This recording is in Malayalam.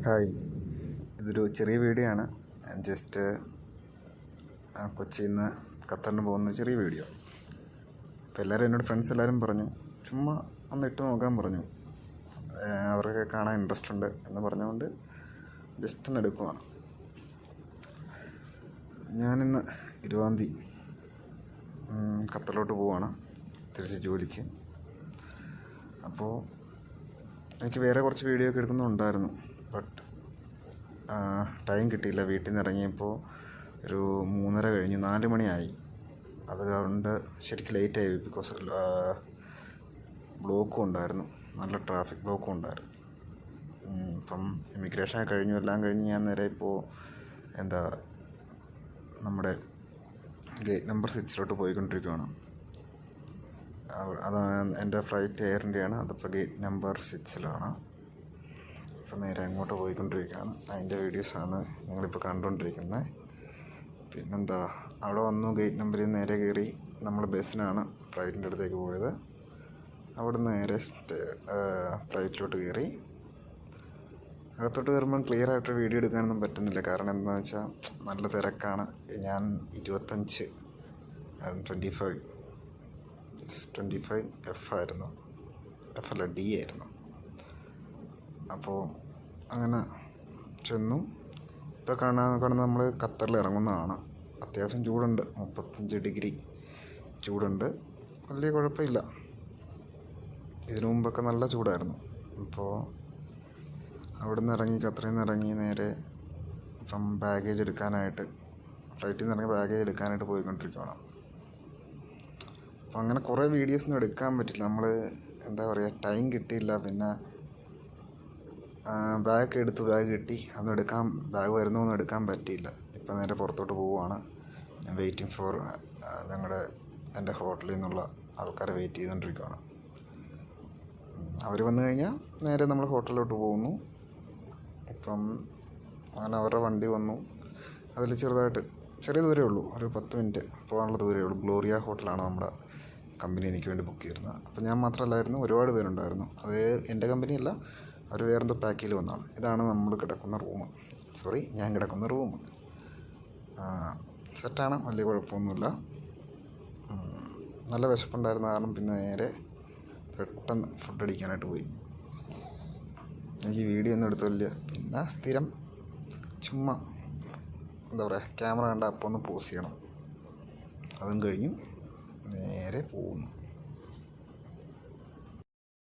ഹായ്, ഇതൊരു ചെറിയ വീഡിയോ ആണ്. ജസ്റ്റ് കൊച്ചിയിൽ നിന്ന് ഖത്തറിന് പോകുന്ന ചെറിയ വീഡിയോ. അപ്പോൾ എല്ലാവരും എന്നോട് ഫ്രണ്ട്സ് എല്ലാവരും പറഞ്ഞു ചുമ്മാ ഒന്ന് ഇട്ട് നോക്കാൻ പറഞ്ഞു. അവർക്ക് കാണാൻ ഇൻട്രസ്റ്റ് ഉണ്ട് എന്ന് പറഞ്ഞുകൊണ്ട് ജസ്റ്റ് ഒന്ന് എടുക്കുവാണ്. ഞാനിന്ന് 20-ാം തീയതി ഖത്തറിലോട്ട് പോവുകയാണ് തിരിച്ച് ജോലിക്ക്. അപ്പോൾ എനിക്ക് വേറെ കുറച്ച് വീഡിയോ ഒക്കെ എടുക്കുന്നുണ്ടായിരുന്നു, ബട്ട് ടൈം കിട്ടിയില്ല. വീട്ടിൽ നിന്ന് ഇറങ്ങിയപ്പോൾ ഒരു 3:30 കഴിഞ്ഞു, 4 മണിയായി. അതുകൊണ്ട് ശരിക്കും ലേറ്റായി. ബിക്കോസ് ബ്ലോക്കും ഉണ്ടായിരുന്നു, നല്ല ട്രാഫിക് ബ്ലോക്കും ഉണ്ടായിരുന്നു. ഇപ്പം ഇമിഗ്രേഷൻ കഴിഞ്ഞു, എല്ലാം കഴിഞ്ഞ് ഞാൻ നേരെ ഇപ്പോൾ നമ്മുടെ ഗേറ്റ് നമ്പർ 6 പോയിക്കൊണ്ടിരിക്കുകയാണ്. അതാണ് എൻ്റെ ഫ്ലൈറ്റ് എയർ ഇന്ത്യയാണ്. അതിപ്പോൾ ഗേറ്റ് നമ്പർ 6 അപ്പോൾ നേരെ അങ്ങോട്ട് പോയിക്കൊണ്ടിരിക്കുകയാണ്. അതിൻ്റെ വീഡിയോസാണ് നിങ്ങളിപ്പോൾ കണ്ടുകൊണ്ടിരിക്കുന്നത്. പിന്നെന്താ, അവിടെ വന്നു, ഗേറ്റ് നമ്പറിൽ നേരെ കയറി നമ്മൾ ബസ്സിനാണ് ഫ്ലൈറ്റിൻ്റെ അടുത്തേക്ക് പോയത്. അവിടെ നിന്ന് നേരെ ഫ്ലൈറ്റിലോട്ട് കയറി. അകത്തോട്ട് കയറുമ്പം ക്ലിയർ ആയിട്ട് വീഡിയോ എടുക്കാനൊന്നും പറ്റുന്നില്ല. കാരണം എന്താണെന്ന് വെച്ചാൽ നല്ല തിരക്കാണ്. ഞാൻ 25 F ആയിരുന്നു, F അല്ല D ആയിരുന്നു. അപ്പോൾ അങ്ങനെ ചെന്നു. ഇപ്പോൾ കാണുന്ന നമ്മൾ ഖത്തറിൽ ഇറങ്ങുന്നതാണ്. അത്യാവശ്യം ചൂടുണ്ട്, 35 ഡിഗ്രി ചൂടുണ്ട്. വലിയ കുഴപ്പമില്ല. ഇതിനു മുമ്പൊക്കെ നല്ല ചൂടായിരുന്നു. അപ്പോൾ അവിടെ നിന്ന് ഇറങ്ങി, ഖത്തറിൽ നിന്ന് ഇറങ്ങി നേരെ ഇപ്പം ബാഗേജ് എടുക്കാനായിട്ട്, ഫ്ലൈറ്റിൽ നിന്ന് ഇറങ്ങി ബാഗേജ് എടുക്കാനായിട്ട് പോയിക്കൊണ്ടിരിക്കുകയാണ്. അപ്പോൾ അങ്ങനെ കുറേ വീഡിയോസൊന്നും എടുക്കാൻ പറ്റില്ല. നമ്മൾ ടൈം കിട്ടിയില്ല. പിന്നെ ബാഗ് കിട്ടി, ബാഗ് വരുന്നൊന്നും എടുക്കാൻ പറ്റിയില്ല. ഇപ്പം നേരെ പുറത്തോട്ട് പോവുകയാണ്. ഞാൻ വെയിറ്റിംഗ് ഫോർ എൻ്റെ ഹോട്ടലിൽ നിന്നുള്ള ആൾക്കാരെ വെയിറ്റ് ചെയ്തുകൊണ്ടിരിക്കുകയാണ്. അവർ വന്നു കഴിഞ്ഞാൽ നേരെ നമ്മൾ ഹോട്ടലിലോട്ട് പോകുന്നു. ഇപ്പം അങ്ങനെ അവരുടെ വണ്ടി വന്നു. അതിൽ ചെറിയ ദൂരമേ ഉള്ളൂ, ഒരു 10 മിനിറ്റ് പോകാനുള്ള ദൂരമേ ഉള്ളൂ. ഗ്ലോറിയ ഹോട്ടലാണ് നമ്മുടെ കമ്പനി എനിക്ക് വേണ്ടി ബുക്ക് ചെയ്തിരുന്നത്. അപ്പോൾ ഞാൻ മാത്രമല്ലായിരുന്നു, ഒരുപാട് പേരുണ്ടായിരുന്നു. അത് എൻ്റെ കമ്പനിയല്ല, അവർ വേറെന്തോ പാക്കേജിൽ വന്നതാണ്. ഇതാണ് നമ്മൾ കിടക്കുന്ന റൂം. ഞാൻ കിടക്കുന്ന റൂം സെറ്റാണ്, വലിയ കുഴപ്പമൊന്നുമില്ല. നല്ല വിശപ്പുണ്ടായിരുന്ന കാരണം പിന്നെ നേരെ പെട്ടെന്ന് ഫുഡ് അടിക്കാനായിട്ട് പോയി. എനിക്ക് വീഡിയോ ഒന്നും എടുത്തില്ല. പിന്നെ സ്ഥിരം ചുമ്മാ ക്യാമറ കണ്ട അപ്പോൾ ഒന്ന് പോസ് ചെയ്യണം. അതും കഴിഞ്ഞു നേരെ പോകുന്നു.